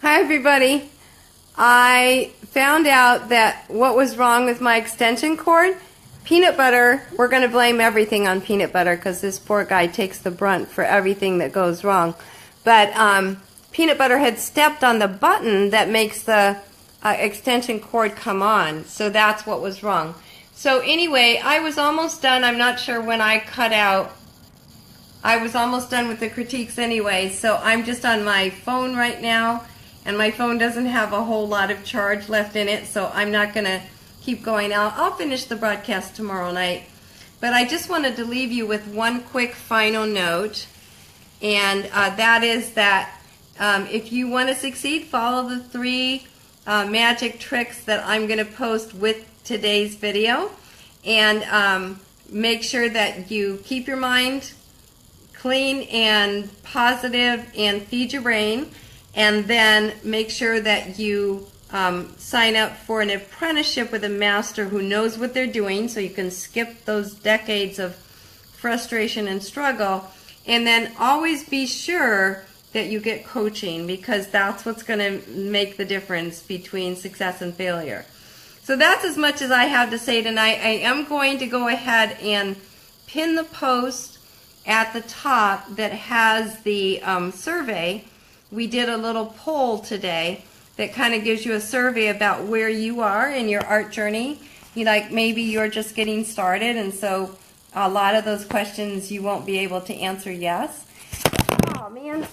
Hi everybody. I found out that what was wrong with my extension cord, peanut butter, we're going to blame everything on peanut butter because this poor guy takes the brunt for everything that goes wrong. But peanut butter had stepped on the button that makes the extension cord come on. So that's what was wrong. So anyway, I was almost done. I'm not sure when I cut out. I was almost done with the critiques anyway. So I'm just on my phone right now. And my phone doesn't have a whole lot of charge left in it, so I'm not going to keep going. I'll finish the broadcast tomorrow night. But I just wanted to leave you with one quick final note, and that is that if you want to succeed, follow the 3 magic tricks that I'm going to post with today's video. And make sure that you keep your mind clean and positive and feed your brain. And then make sure that you sign up for an apprenticeship with a master who knows what they're doing, so you can skip those decades of frustration and struggle. And then always be sure that you get coaching, because that's what's going to make the difference between success and failure. So that's as much as I have to say tonight. I am going to go ahead and pin the post at the top that has the survey. We did a little poll today that kind of gives you a survey about where you are in your art journey. Maybe you're just getting started, and so a lot of those questions you won't be able to answer yes. Oh man,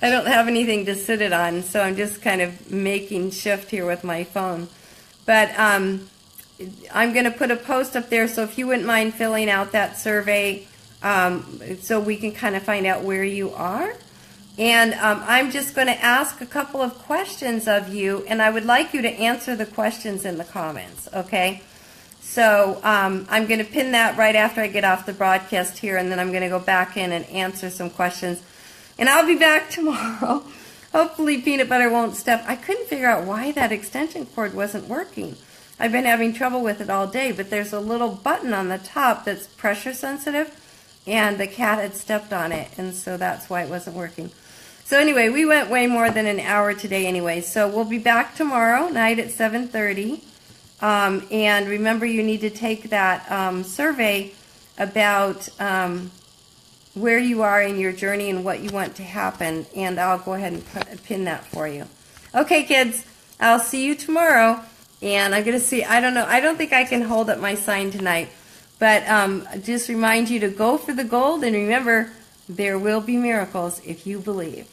I don't have anything to sit it on, so I'm just kind of making shift here with my phone. But I'm going to put a post up there, so if you wouldn't mind filling out that survey, so we can kind of find out where you are. And I'm just going to ask a couple of questions of you, and I would like you to answer the questions in the comments, okay? So I'm going to pin that right after I get off the broadcast here, and then I'm going to go back in and answer some questions. And I'll be back tomorrow. Hopefully peanut butter won't step. I couldn't figure out why that extension cord wasn't working. I've been having trouble with it all day, but there's a little button on the top that's pressure sensitive, and the cat had stepped on it, and so that's why it wasn't working. So anyway, we went way more than an hour today anyway, so we'll be back tomorrow night at 7:30. And remember, you need to take that survey about where you are in your journey and what you want to happen, and I'll go ahead and pin that for you. Okay, kids, I'll see you tomorrow, and I'm going to see, I don't know, I don't think I can hold up my sign tonight. But just remind you to go for the gold, and remember, there will be miracles if you believe.